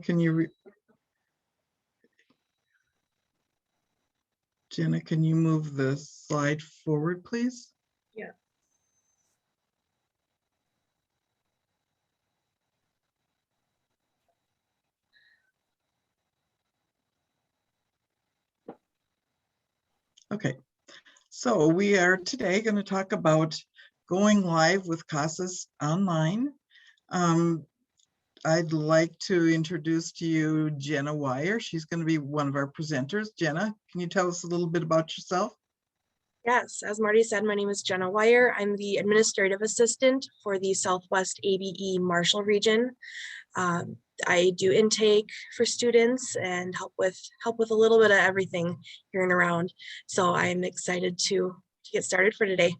Can you, Jenna, can you move the slide forward, please? Yeah. Okay, so we are today going to talk about going live with CASAS online. I'd like to introduce to you Jenna Weyer. She's going to be one of our presenters. Jenna, can you tell us a little bit about yourself? Yes, as Marty said, my name is Jenna Weyer. I'm the administrative assistant for the Southwest ABE Marshall region. I do intake for students and help with a little bit of everything here and around. So I'm excited to get started for today.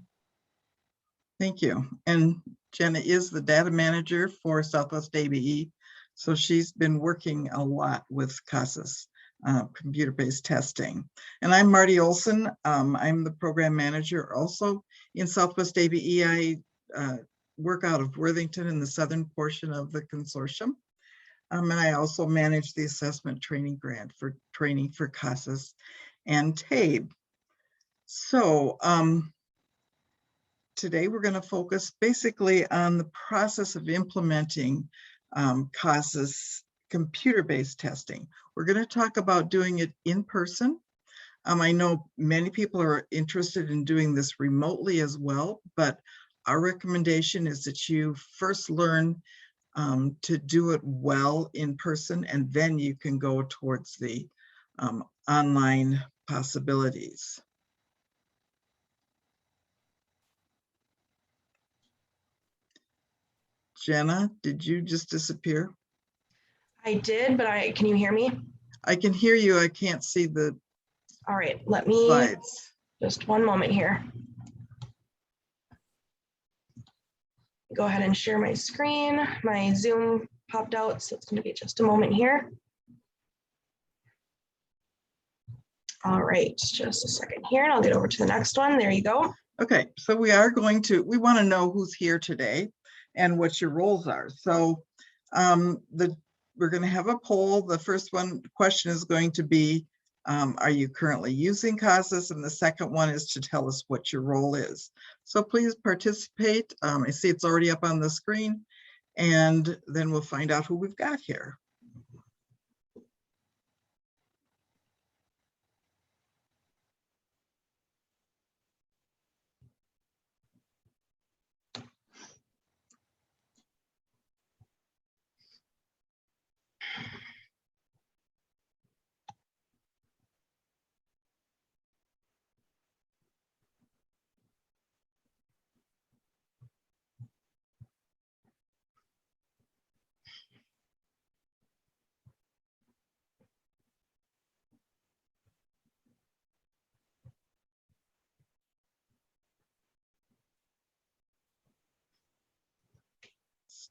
Thank you. And Jenna is the data manager for Southwest ABE. So she's been working a lot with CASAS, computer-based testing. And I'm Marty Olson. I'm the program manager also in Southwest ABE. I work out of Worthington in the southern portion of the consortium. And I also manage the assessment training grant for training for CASAS and TABE. So today we're going to focus basically on the process of implementing CASAS computer-based testing. We're going to talk about doing it in person. I know many people are interested in doing this remotely as well, but our recommendation is that you first learn to do it well in person, and then you can go towards the online possibilities. Jenna, did you just disappear? I did, but can you hear me? I can hear you. I can't see the All right, let me slides. Just one moment here. Go ahead and share my screen. My Zoom popped out, so it's going to be just a moment here. All right, just a second here, and I'll get over to the next one. There you go. Okay, so we want to know who's here today and what your roles are. So we're going to have a poll. The first question is going to be, are you currently using CASAS? And the second one is to tell us what your role is. So please participate. I see it's already up on the screen, and then we'll find out who we've got here.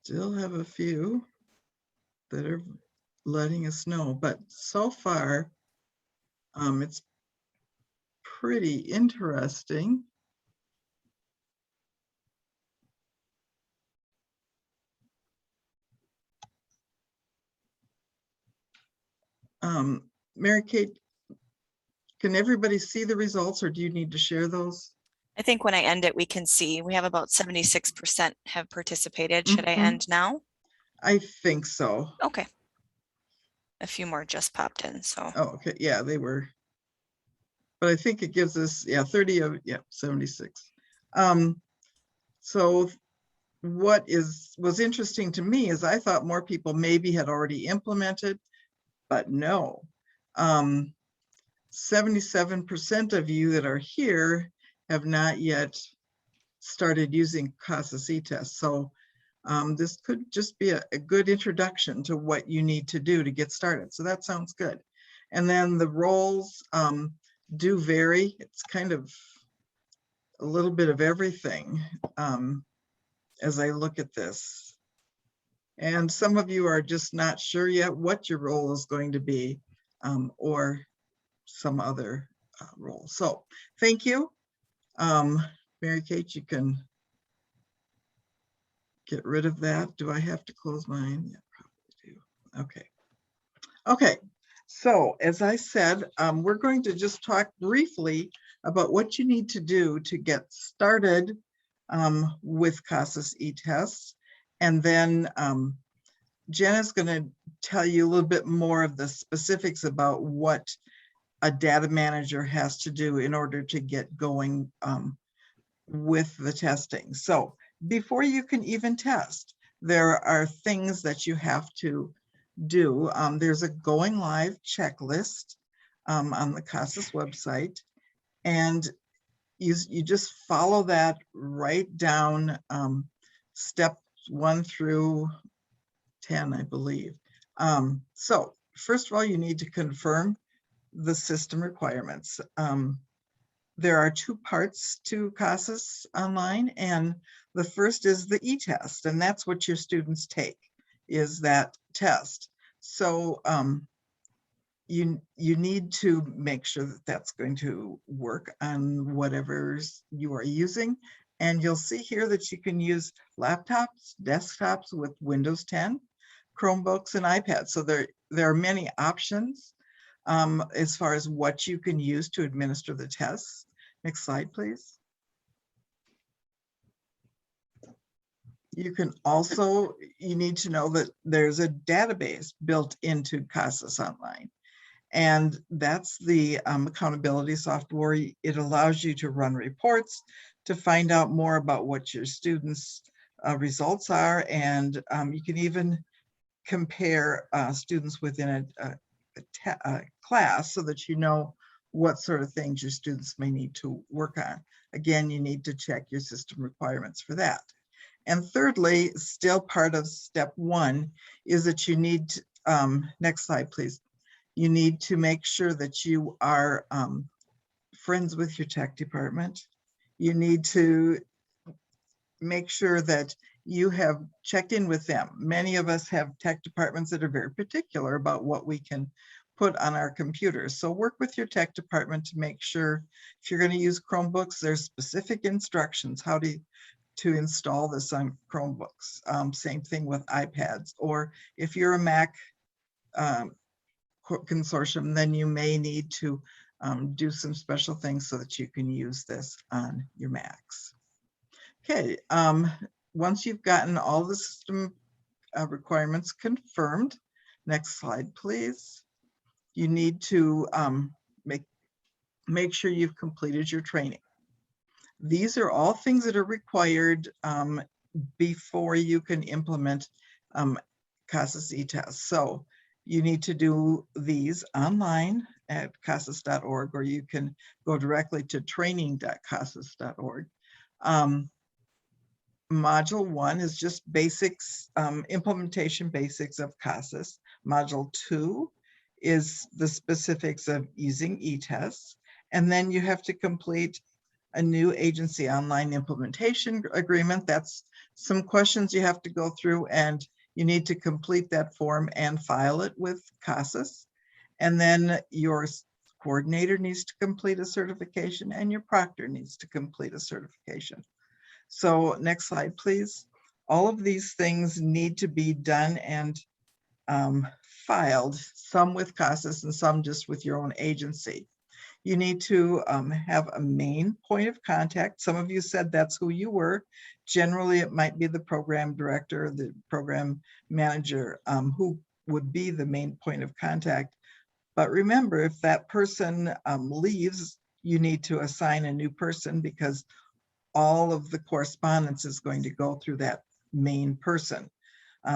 Still have a few that are letting us know, but so far it's pretty interesting. Mary Kate, can everybody see the results, or do you need to share those? I think when I end it, we can see we have about 76% have participated. Should I end now? I think so. Okay. A few more just popped in, so. Oh, okay, yeah, they were. But I think it gives us, 30 of, 76. So what was interesting to me is I thought more people maybe had already implemented, but no. 77% of you that are here have not yet started using CASAS e-test. So this could just be a good introduction to what you need to do to get started. So that sounds good. And then the roles do vary. It's kind of a little bit of everything as I look at this. And some of you are just not sure yet what your role is going to be, or some other role. So thank you. Mary Kate, you can get rid of that. Do I have to close mine? Yeah, probably do. Okay. Okay, so as I said, we're going to just talk briefly about what you need to do to get started with CASAS e-tests. And then Jenna's going to tell you a little bit more of the specifics about what a data manager has to do in order to get going with the testing. So before you can even test, there are things that you have to do. There's a going live checklist on the CASAS website, and you just follow that right down, step 1 through 10, I believe. So first of all, you need to confirm the system requirements. There are 2 parts to CASAS Online, and the first is the e-test, and that's what your students take, is that test. So you need to make sure that that's going to work on whatever you are using. And you'll see here that you can use laptops, desktops with Windows 10, Chromebooks, and iPads. So there are many options as far as what you can use to administer the tests. Next slide, please. You need to know that there's a database built into CASAS Online. And that's the accountability software. It allows you to run reports, to find out more about what your students' results are. And you can even compare students within a class so that you know what sort of things your students may need to work on. Again, you need to check your system requirements for that. And thirdly, still part of step 1 is that you need, next slide, please. You need to make sure that you are friends with your tech department. You need to make sure that you have checked in with them. Many of us have tech departments that are very particular about what we can put on our computers. So work with your tech department to make sure, if you're going to use Chromebooks, there's specific instructions how to install this on Chromebooks. Same thing with iPads. Or if you're a Mac consortium, then you may need to do some special things so that you can use this on your Macs. Okay, once you've gotten all the system requirements confirmed, next slide, please. You need to make sure you've completed your training. These are all things that are required before you can implement CASAS e-tests. So you need to do these online at casas.org, or you can go directly to training.casas.org. Module 1 is just basics, implementation basics of CASAS. Module 2 is the specifics of using e-tests. And then you have to complete a new agency online implementation agreement. That's some questions you have to go through, and you need to complete that form and file it with CASAS. And then your coordinator needs to complete a certification, and your proctor needs to complete a certification. So next slide, please. All of these things need to be done and filed, some with CASAS and some just with your own agency. You need to have a main point of contact. Some of you said that's who you were. Generally, it might be the program director, the program manager, who would be the main point of contact. But remember, if that person leaves, you need to assign a new person, because all of the correspondence is going to go through that main person.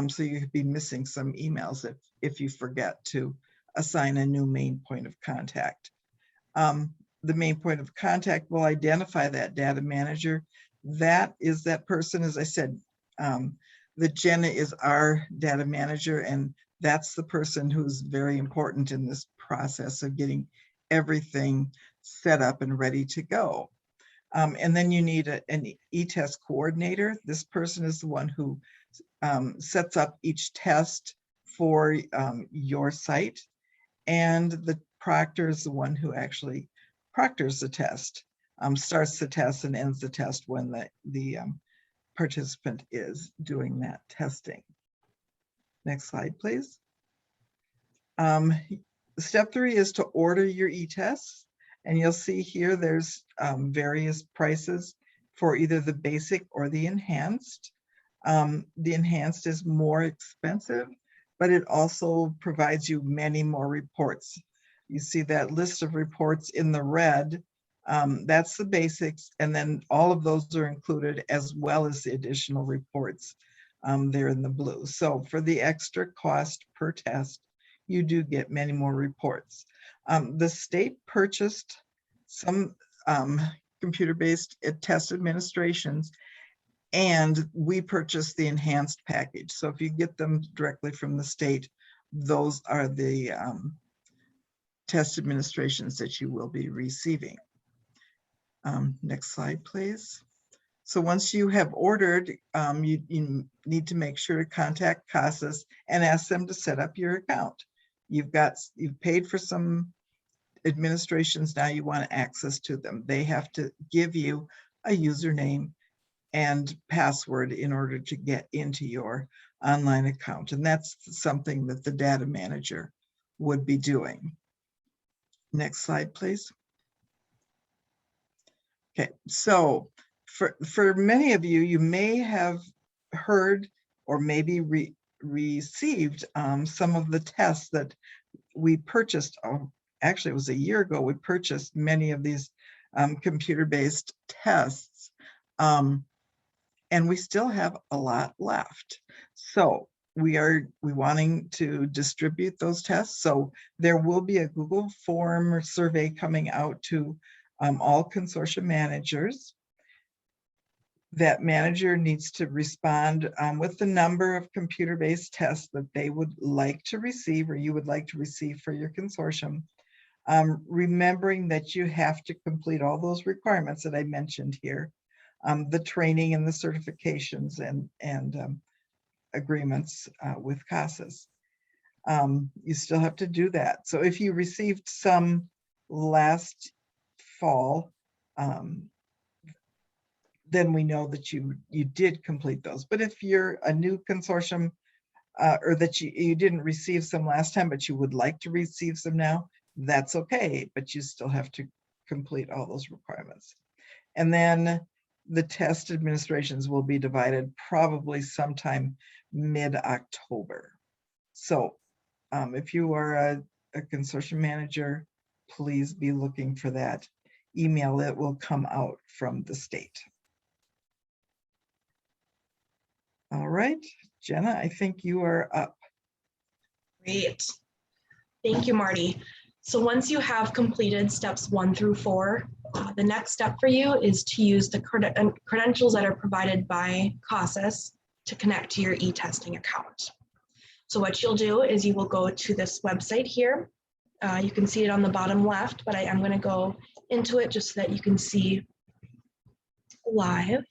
So you could be missing some emails if you forget to assign a new main point of contact. The main point of contact will identify that data manager. That is that person, as I said, the Jenna is our data manager, and that's the person who's very important in this process of getting everything set up and ready to go. And then you need an e-test coordinator. This person is the one who sets up each test for your site, and the proctor is the one who actually proctors the test, starts the test and ends the test when the participant is doing that testing. Next slide, please. Step 3 is to order your e-tests, and you'll see here there's various prices for either the basic or the enhanced. The enhanced is more expensive, but it also provides you many more reports. You see that list of reports in the red, that's the basics, and then all of those are included as well as the additional reports there in the blue. So for the extra cost per test, you do get many more reports. The state purchased some computer-based test administrations, and we purchased the enhanced package. So if you get them directly from the state, those are the test administrations that you will be receiving. Next slide, please. So once you have ordered, you need to make sure to contact CASAS and ask them to set up your account. You've paid for some administrations, now you want access to them. They have to give you a username and password in order to get into your online account. And that's something that the data manager would be doing. Next slide, please. Okay, so for many of you, you may have heard or maybe received some of the tests that we purchased. Actually, it was a year ago, we purchased many of these computer-based tests. And we still have a lot left. So we wanting to distribute those tests. So there will be a Google form or survey coming out to all consortium managers. That manager needs to respond with the number of computer-based tests that they would like to receive or you would like to receive for your consortium. Remembering that you have to complete all those requirements that I mentioned here. The training and the certifications and agreements with CASAS. You still have to do that. So if you received some last fall, then we know that you did complete those. But if you're a new consortium or that you didn't receive some last time, but you would like to receive some now, that's okay, but you still have to complete all those requirements. And then the test administrations will be divided probably sometime mid-October. So if you are a consortium manager, please be looking for that email that will come out from the state. All right, Jenna, I think you are up. Great. Thank you, Marty. So once you have completed steps 1 through 4, the next step for you is to use the credentials that are provided by CASAS to connect to your e-testing account. So what you'll do is you will go to this website here. You can see it on the bottom left, but I am going to go into it just so that you can see live.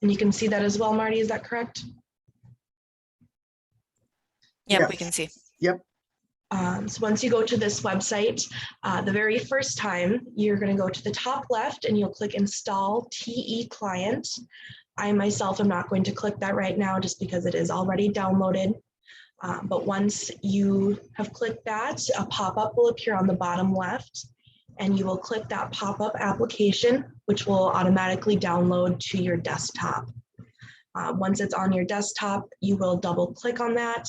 And you can see that as well, Marty, is that correct? Yep, Yes. we can see. Yep. So once you go to this website, the very first time, you're going to go to the top left and you'll click Install TE Client. I myself am not going to click that right now just because it is already downloaded. But once you have clicked that, a pop-up will appear on the bottom left, and you will click that pop-up application, which will automatically download to your desktop. Once it's on your desktop, you will double-click on that,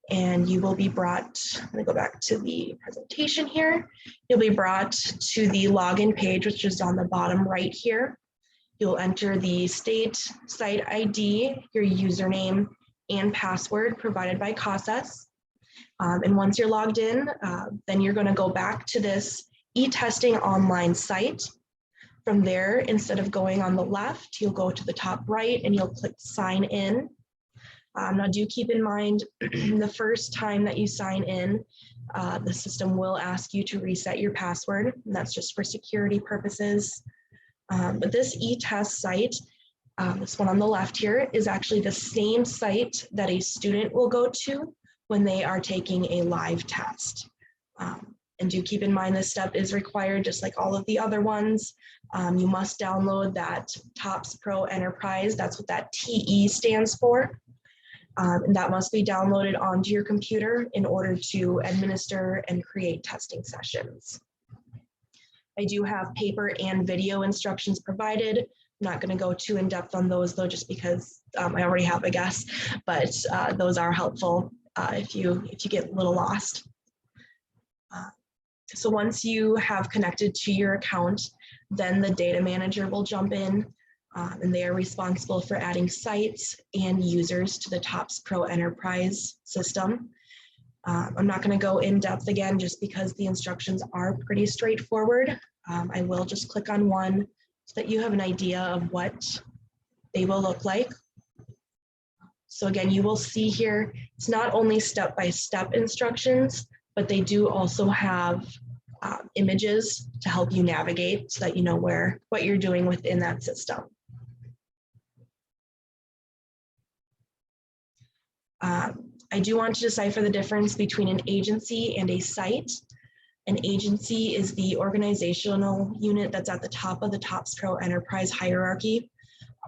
and you will be brought, I'm going to go back to the presentation here. You'll be brought to the login page, which is on the bottom right here. You'll enter the state site ID, your username, and password provided by CASAS. And once you're logged in, then you're going to go back to this e-testing online site. From there, instead of going on the left, you'll go to the top right and you'll click sign in. Now do keep in mind, the first time that you sign in, the system will ask you to reset your password, and that's just for security purposes. But this e-test site, this one on the left here, is actually the same site that a student will go to when they are taking a live test. And do keep in mind this step is required just like all of the other ones. You must download that Topz Pro Enterprise. That's what that TE stands for. And that must be downloaded onto your computer in order to administer and create testing sessions. I do have paper and video instructions provided. I'm not going to go too in depth on those though, just because I already have a guess, but those are helpful if you get a little lost. So once you have connected to your account, then the data manager will jump in, and they are responsible for adding sites and users to the Topz Pro Enterprise system. I'm not going to go in depth again just because the instructions are pretty straightforward. I will just click on one so that you have an idea of what they will look like. So again, you will see here, it's not only step-by-step instructions, but they do also have images to help you navigate so that you know what you're doing within that system. I do want to decipher the difference between an agency and a site. An agency is the organizational unit that's at the top of the Topz Pro Enterprise hierarchy,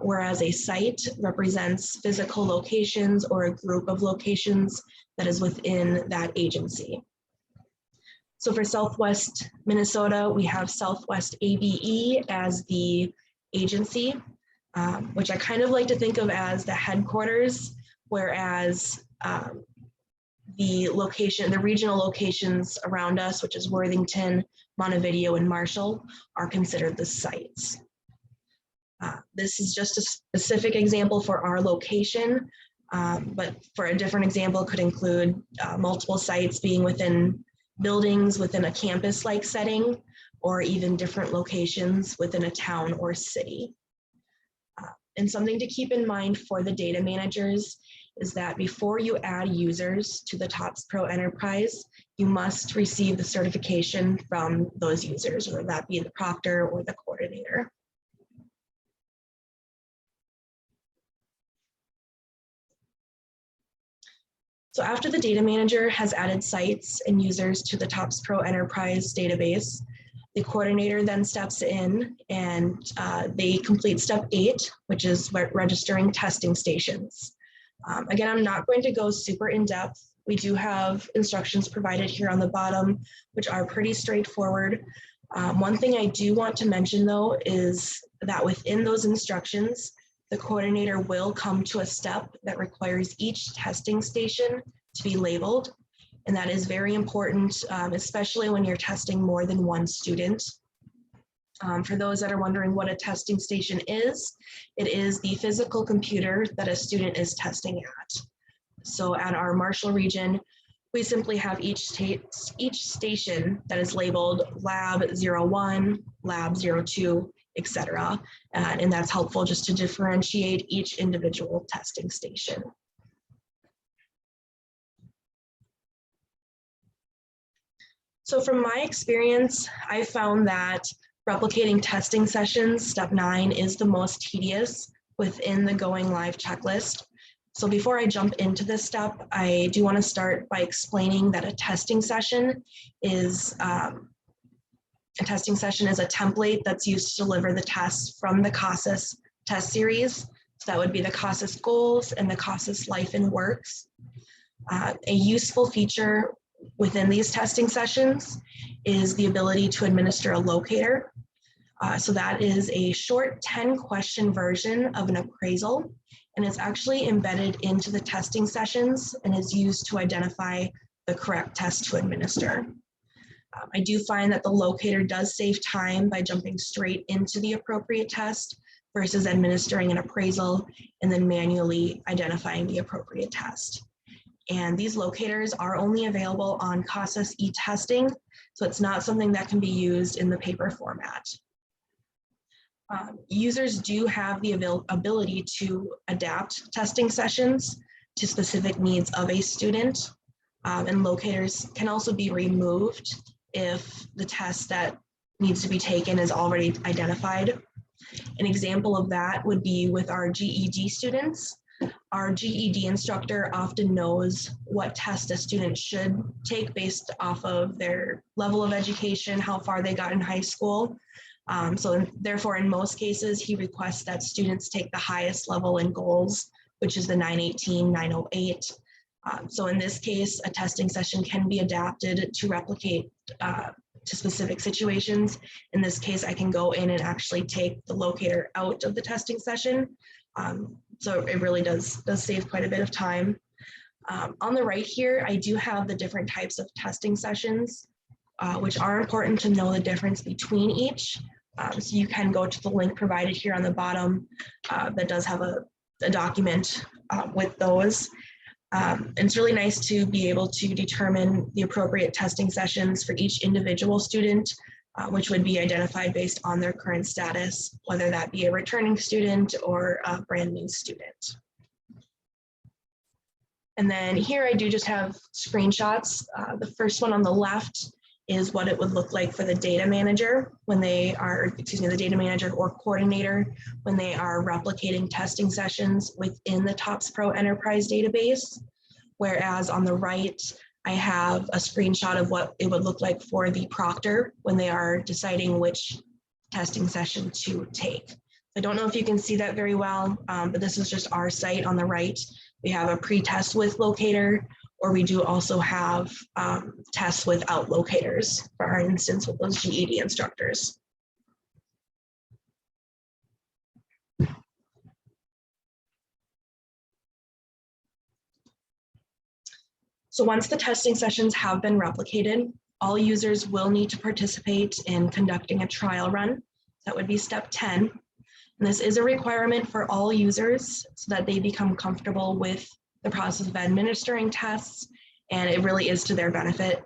whereas a site represents physical locations or a group of locations that is within that agency. So for Southwest Minnesota, we have Southwest ABE as the agency, which I kind of like to think of as the headquarters, whereas the regional locations around us, which is Worthington, Montevideo, and Marshall, are considered the sites. This is just a specific example for our location, but for a different example could include multiple sites being within buildings within a campus-like setting, or even different locations within a town or city. And something to keep in mind for the data managers is that before you add users to the Topz Pro Enterprise, you must receive the certification from those users, whether that be the proctor or the coordinator. So after the data manager has added sites and users to the Topz Pro Enterprise database, the coordinator then steps in and they complete step 8, which is registering testing stations. Again, I'm not going to go super in depth. We do have instructions provided here on the bottom, which are pretty straightforward. One thing I do want to mention though is that within those instructions, the coordinator will come to a step that requires each testing station to be labeled. And that is very important, especially when you're testing more than one student. For those that are wondering what a testing station is, it is the physical computer that a student is testing at. So at our Marshall region, we simply have each station that is labeled Lab 01, Lab 02, etc. And that's helpful just to differentiate each individual testing station. So from my experience, I found that replicating testing sessions, step 9, is the most tedious within the going live checklist. So before I jump into this step, I do want to start by explaining that a testing session is a template that's used to deliver the tests from the CASAS test series. So that would be the CASAS goals and the CASAS life and works. A useful feature within these testing sessions is the ability to administer a locator. So that is a short 10-question version of an appraisal, and it's actually embedded into the testing sessions and is used to identify the correct test to administer. I do find that the locator does save time by jumping straight into the appropriate test versus administering an appraisal and then manually identifying the appropriate test. And these locators are only available on CASAS e-testing, so it's not something that can be used in the paper format. Users do have the ability to adapt testing sessions to specific needs of a student, and locators can also be removed if the test that needs to be taken is already identified. An example of that would be with our GED students. Our GED instructor often knows what test a student should take based off of their level of education, how far they got in high school. So therefore, in most cases, he requests that students take the highest level in goals, which is the 918, 908. So in this case, a testing session can be adapted to replicate to specific situations. In this case, I can go in and actually take the locator out of the testing session. So it really does save quite a bit of time. On the right here, I do have the different types of testing sessions, which are important to know the difference between each. So you can go to the link provided here on the bottom that does have a document with those. And it's really nice to be able to determine the appropriate testing sessions for each individual student, which would be identified based on their current status, whether that be a returning student or a brand new student. And then here I do just have screenshots. The first one on the left is what it would look like for the data manager when they are, the data manager or coordinator when they are replicating testing sessions within the Topz Pro Enterprise database. Whereas on the right, I have a screenshot of what it would look like for the proctor when they are deciding which testing session to take. I don't know if you can see that very well, but this is just our site on the right. We have a pre-test with locator, or we do also have tests without locators, for our instance with those GED instructors. So once the testing sessions have been replicated, all users will need to participate in conducting a trial run. That would be step 10. And this is a requirement for all users so that they become comfortable with the process of administering tests, and it really is to their benefit.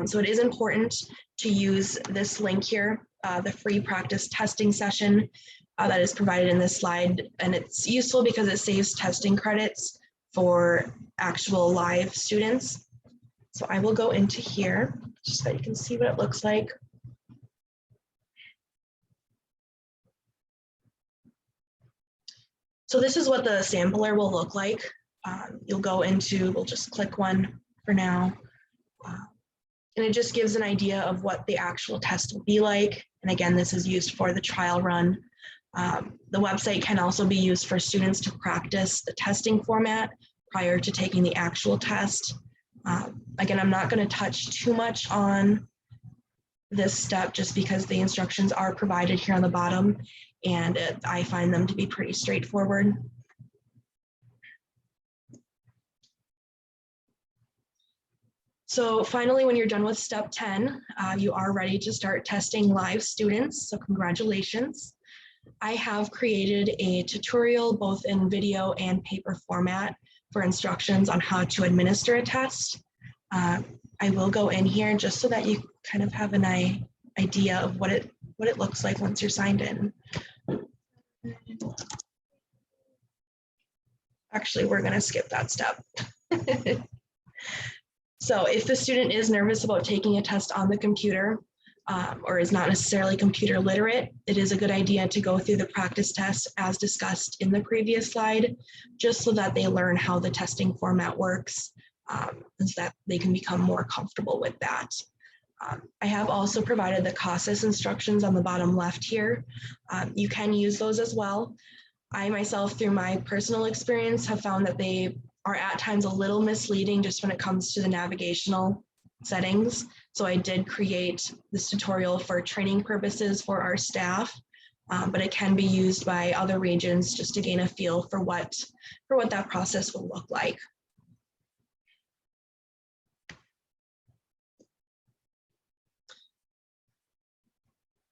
So it is important to use this link here, the free practice testing session that is provided in this slide. And it's useful because it saves testing credits for actual live students. So I will go into here just so you can see what it looks like. So this is what the sampler will look like. You'll go into, we'll just click one for now. And it just gives an idea of what the actual test will be like. And again, this is used for the trial run. The website can also be used for students to practice the testing format prior to taking the actual test. Again, I'm not going to touch too much on this step just because the instructions are provided here on the bottom, and I find them to be pretty straightforward. So finally, when you're done with step 10, you are ready to start testing live students. So congratulations. I have created a tutorial both in video and paper format for instructions on how to administer a test. I will go in here just so that you kind of have an idea of what it looks like once you're signed in. Actually, we're going to skip that step. So if the student is nervous about taking a test on the computer or is not necessarily computer literate, it is a good idea to go through the practice test as discussed in the previous slide, just so that they learn how the testing format works and so that they can become more comfortable with that. I have also provided the CASAS instructions on the bottom left here. You can use those as well. I myself, through my personal experience, have found that they are at times a little misleading just when it comes to the navigational settings. So I did create this tutorial for training purposes for our staff, but it can be used by other regions just to gain a feel for what that process will look like.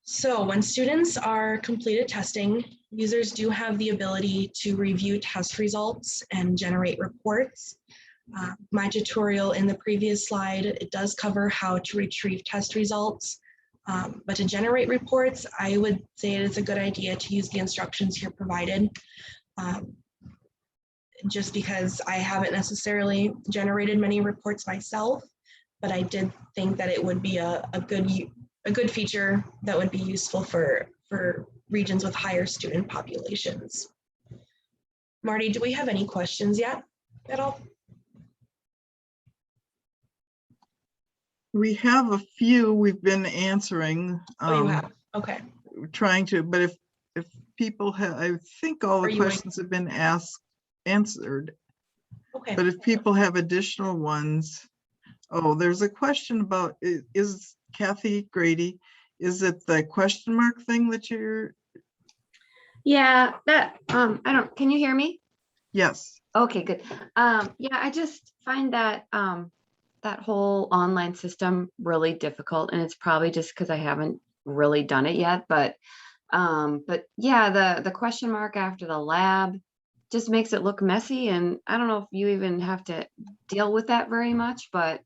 So when students are completed testing, users do have the ability to review test results and generate reports. My tutorial in the previous slide, it does cover how to retrieve test results, but to generate reports, I would say it is a good idea to use the instructions here provided. Just because I haven't necessarily generated many reports myself, but I did think that it would be a good feature that would be useful for regions with higher student populations. Marty, do we have any questions yet at all? We have a few we've been answering. Oh, you have? Okay. Trying to, but if people have, I think all the questions have been asked answered. Okay. But if people have additional ones, oh, there's a question about, is Kathy Grady, is it the question mark thing that you're, Yeah, that, can you hear me? yes. Okay, good. Yeah, I just find that, that whole online system really difficult, and it's probably just because I haven't really done it yet, but yeah, the question mark after the lab just makes it look messy, and I don't know if you even have to deal with that very much, but,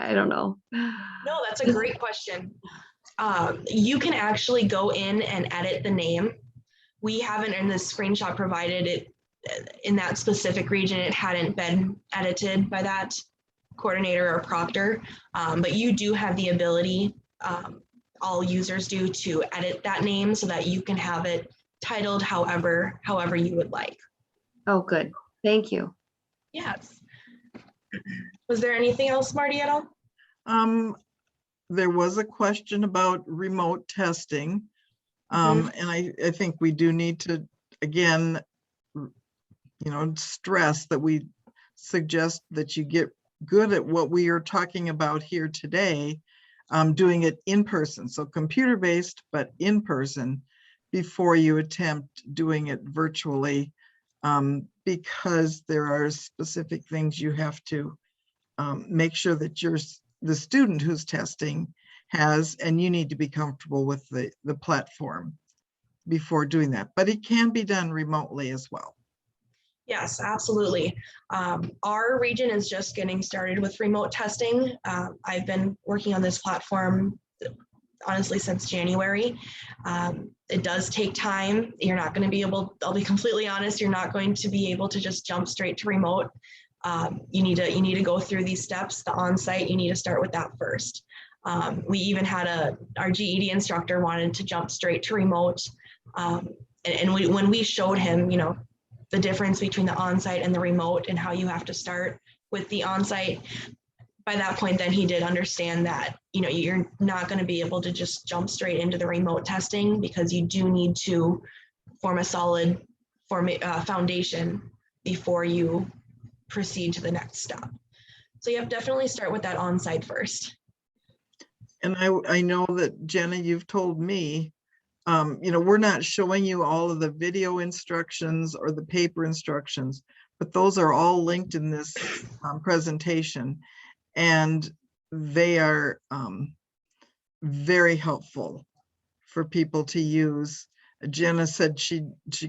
I don't know. No, that's a great question. You can actually go in and edit the name. We haven't, in this screenshot provided, it in that specific region, it hadn't been edited by that coordinator or proctor, but you do have the ability, all users do, to edit that name so that you can have it titled however you would like. Oh, good. Thank you. Yes. Was there anything else, Marty, at all? There was a question about remote testing. And I think we do need to, again, stress that we suggest that you get good at what we are talking about here today, doing it in person. So computer-based, but in person before you attempt doing it virtually, because there are specific things you have to make sure that the student who's testing has, and you need to be comfortable with the platform before doing that. But it can be done remotely as well. Yes, absolutely. Our region is just getting started with remote testing. I've been working on this platform, honestly, since January. It does take time. You're not going to be able, I'll be completely honest, you're not going to be able to just jump straight to remote. You need to go through these steps. The on-site, you need to start with that first. We even had our GED instructor wanted to jump straight to remote. When we showed him, the difference between the on-site and the remote and how you have to start with the on-site, by that point, then he did understand that, you're not going to be able to just jump straight into the remote testing, because you do need to form a solid foundation before you proceed to the next step. So you have definitely start with that on-site first. And I know that, Jenna, you've told me, we're not showing you all of the video instructions or the paper instructions, but those are all linked in this presentation, and they are very helpful for people to use. Jenna said she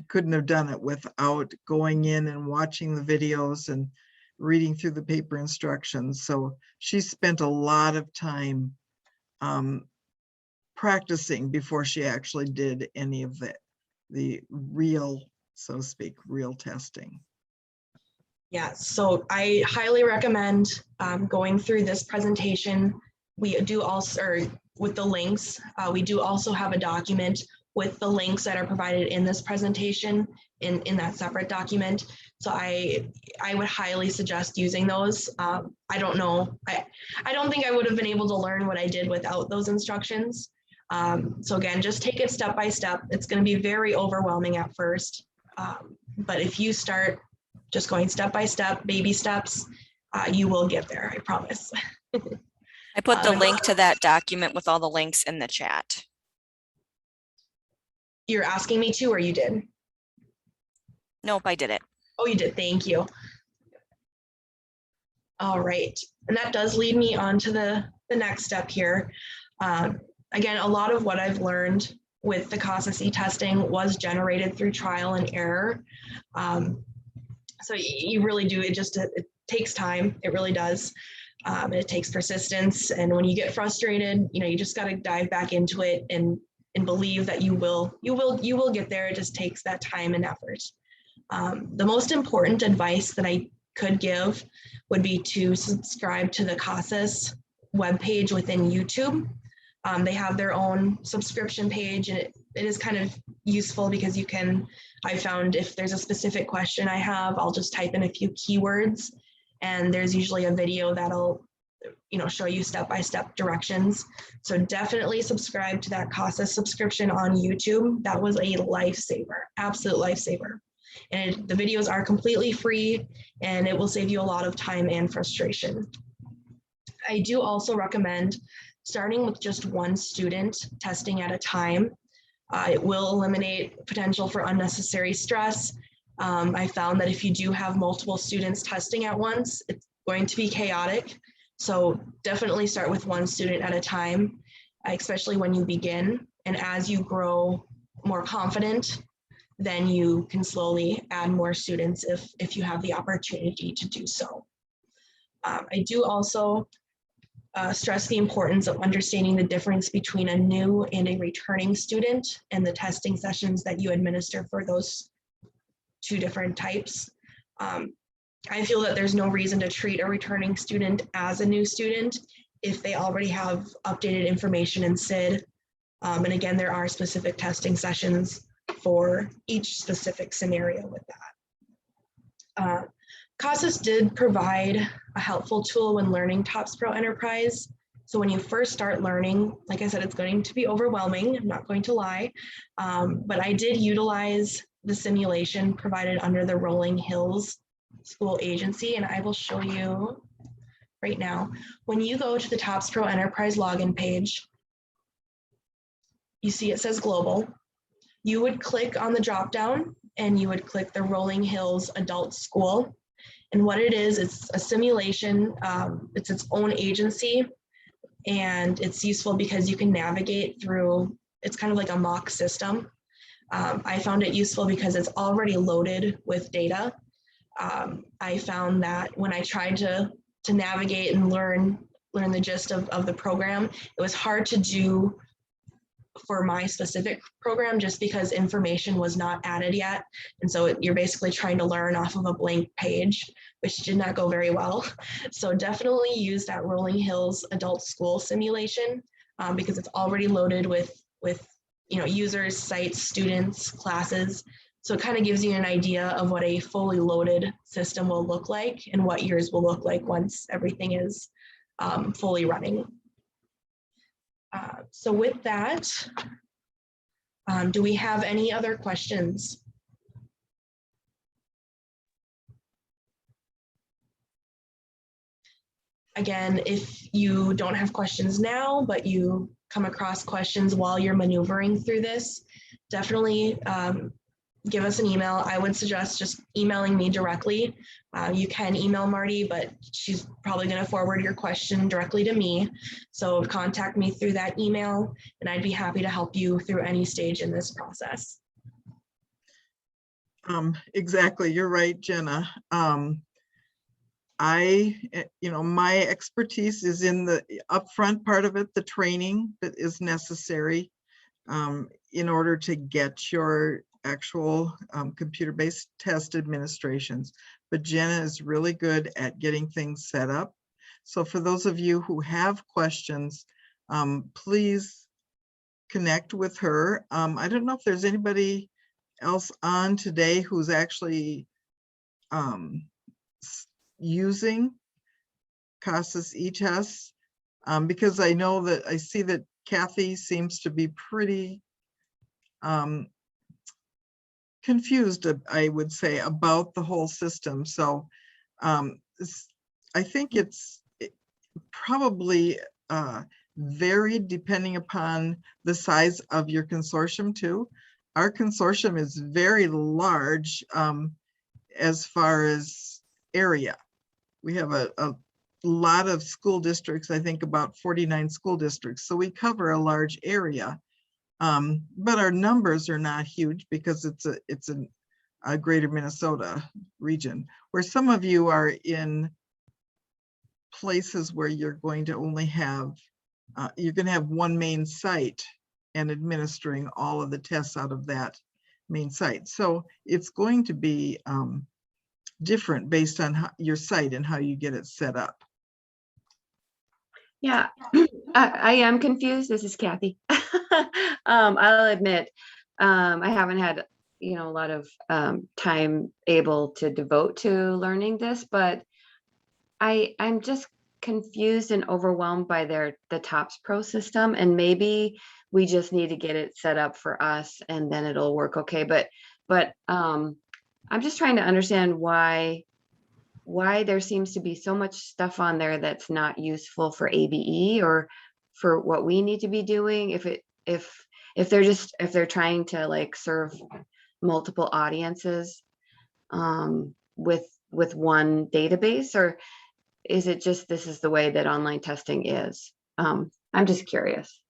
couldn't have done it without going in and watching the videos and reading through the paper instructions. So she spent a lot of time practicing before she actually did any of the real, so to speak, real testing. Yeah, so I highly recommend going through this presentation. We do also, or with the links, we do also have a document with the links that are provided in this presentation in that separate document. So I would highly suggest using those. I don't know, I don't think I would have been able to learn what I did without those instructions. So again, just take it step by step. It's going to be very overwhelming at first. But if you start just going step by step, baby steps, you will get there, I promise. I put the link to that document with all the links in the chat. You're asking me to, or you did? Nope, I did it. Oh, you did. Thank you. All right. And that does lead me on to the next step here. Again, a lot of what I've learned with the CASAS testing was generated through trial and error. So you really do, it takes time. It really does. It takes persistence. And when you get frustrated, you just got to dive back into it and believe that you will get there. It just takes that time and effort. The most important advice that I could give would be to subscribe to the CASAS webpage within YouTube. They have their own subscription page, and it is kind of useful because I found if there's a specific question I have, I'll just type in a few keywords, and there's usually a video that'll show you step-by-step directions. So definitely subscribe to that CASAS subscription on YouTube. That was a lifesaver, absolute lifesaver. And the videos are completely free, and it will save you a lot of time and frustration. I do also recommend starting with just one student testing at a time. It will eliminate potential for unnecessary stress. I found that if you do have multiple students testing at once, it's going to be chaotic. So definitely start with one student at a time, especially when you begin. And as you grow more confident, then you can slowly add more students if you have the opportunity to do so. I do also stress the importance of understanding the difference between a new and a returning student and the testing sessions that you administer for those two different types. I feel that there's no reason to treat a returning student as a new student if they already have updated information in SID. And again, there are specific testing sessions for each specific scenario with that. CASAS did provide a helpful tool when learning Topz Pro Enterprise. So when you first start learning, like I said, it's going to be overwhelming, I'm not going to lie, but I did utilize the simulation provided under the Rolling Hills School Agency, and I will show you right now. When you go to the Topz Pro Enterprise login page, you see it says global. You would click on the drop down and you would click the Rolling Hills Adult School. And what it is, it's a simulation, it's its own agency, and it's useful because you can navigate through, it's kind of like a mock system. I found it useful because it's already loaded with data. I found that when I tried to navigate and learn the gist of the program, it was hard to do for my specific program just because information was not added yet. And so you're basically trying to learn off of a blank page, which did not go very well. So definitely use that Rolling Hills Adult School simulation because it's already loaded with users, sites, students, classes. So it kind of gives you an idea of what a fully loaded system will look like and what yours will look like once everything is fully running. So with that, do we have any other questions? Again, if you don't have questions now, but you come across questions while you're maneuvering through this, definitely give us an email. I would suggest just emailing me directly. You can email Marty, but she's probably going to forward your question directly to me. So contact me through that email, and I'd be happy to help you through any stage in this process. Exactly, you're right, Jenna. My expertise is in the upfront part of it, the training that is necessary in order to get your actual computer-based test administrations. But Jenna is really good at getting things set up. So for those of you who have questions, please connect with her. I don't know if there's anybody else on today who's actually using CASAS e-tests, because I know that I see that Kathy seems to be pretty confused, I would say, about the whole system. So I think it's probably varied depending upon the size of your consortium too. Our consortium is very large as far as area. We have a lot of school districts, I think about 49 school districts. So we cover a large area. But our numbers are not huge because it's a greater Minnesota region, where some of you are in places where you're going to only have, you're going to have one main site and administering all of the tests out of that main site. So it's going to be different based on your site and how you get it set up. Yeah, I am confused. This is Kathy. I'll admit, I haven't had, a lot of time able to devote to learning this, but I'm just confused and overwhelmed by the Topz Pro system, and maybe we just need to get it set up for us and then it'll work okay. But I'm just trying to understand why there seems to be so much stuff on there that's not useful for ABE or for what we need to be doing. If they're trying to like serve multiple audiences with one database, or is it just this is the way that online testing is? I'm just curious.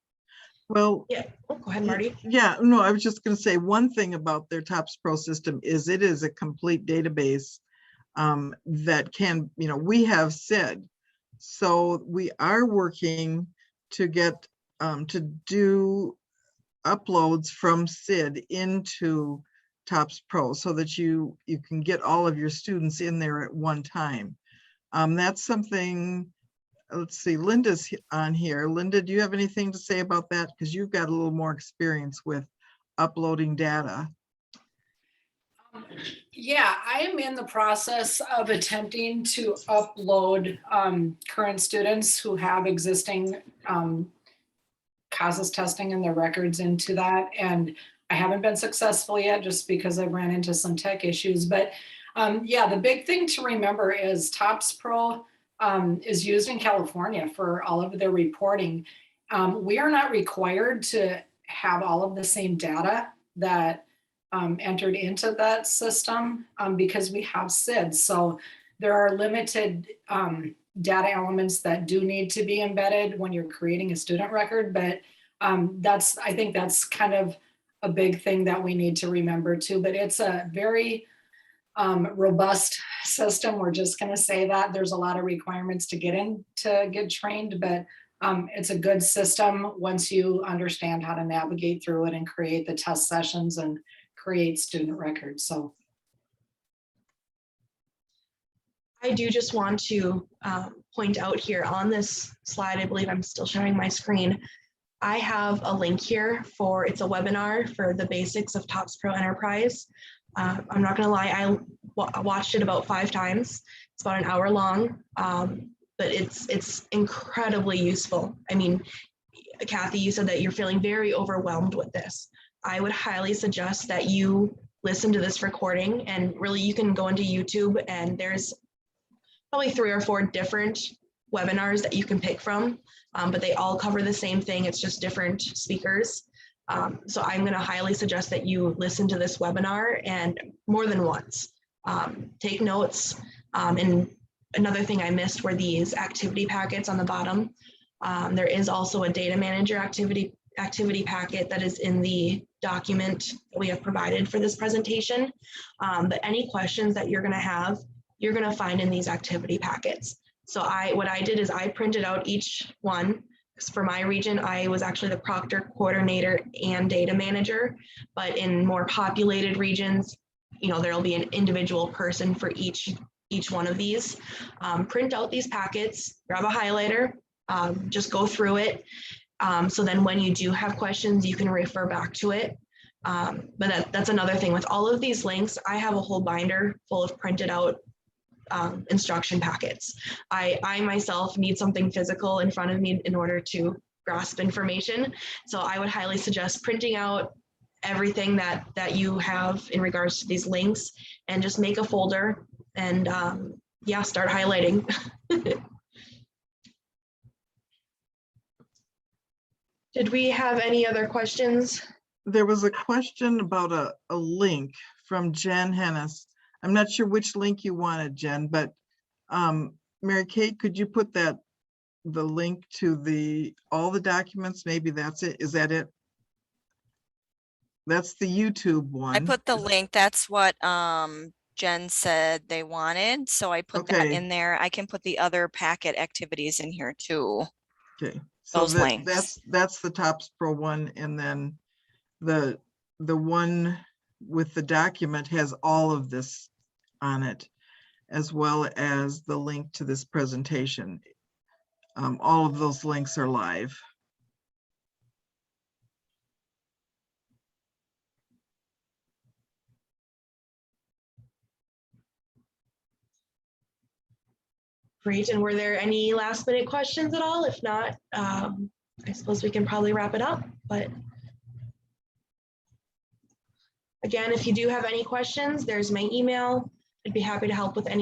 Well, Yeah, oh, go ahead, Marty. yeah, no, I was just going to say one thing about their Topz Pro system is it is a complete database that can, we have SID. So we are working to get to do uploads from SID into Topz Pro so that you can get all of your students in there at one time. That's something, let's see, Linda's on here. Linda, do you have anything to say about that? Because you've got a little more experience with uploading data. Yeah, I am in the process of attempting to upload current students who have existing CASAS testing in their records into that. And I haven't been successful yet just because I ran into some tech issues. But yeah, the big thing to remember is Topz Pro is used in California for all of their reporting. We are not required to have all of the same data that entered into that system because we have SID. So there are limited data elements that do need to be embedded when you're creating a student record. But I think that's kind of a big thing that we need to remember too. But it's a very robust system. We're just going to say that there's a lot of requirements to get trained, but it's a good system once you understand how to navigate through it and create the test sessions and create student records. So I do just want to point out here on this slide, I believe I'm still showing my screen. I have a link here it's a webinar for the basics of Topz Pro Enterprise. I'm not gonna lie, I watched it about 5 times. It's about an hour long, but it's incredibly useful. I mean, Kathy, you said that you're feeling very overwhelmed with this. I would highly suggest that you listen to this recording, and really you can go into YouTube and there's probably 3 or 4 different webinars that you can pick from, but they all cover the same thing. It's just different speakers. So I'm going to highly suggest that you listen to this webinar and more than once. Take notes. And another thing I missed were these activity packets on the bottom. There is also a data manager activity packet that is in the document that we have provided for this presentation. But any questions that you're going to have, you're going to find in these activity packets. So what I did is I printed out each one. For my region, I was actually the proctor, coordinator, and data manager. But in more populated regions, there'll be an individual person for each one of these. Print out these packets, grab a highlighter, just go through it. So then when you do have questions, you can refer back to it. But that's another thing with all of these links. I have a whole binder full of printed out instruction packets. I myself need something physical in front of me in order to grasp information. So I would highly suggest printing out everything that you have in regards to these links and just make a folder and yeah, start highlighting. Did we have any other questions? There was a question about a link from Jen Hennis. I'm not sure which link you wanted, Jen, but Mary Kate, could you put the link to all the documents? Maybe that's it. Is that it? That's the YouTube one. I put the link. That's what Jen said they wanted. So I put that in there. I can put the other packet activities in here too. Okay. So Those links. That's the Topz Pro one, and then the one with the document has all of this on it, as well as the link to this presentation. All of those links are live. Great. And were there any last minute questions at all? If not, I suppose we can probably wrap it up, but Again, if you do have any questions, there's my email. I'd be happy to help with any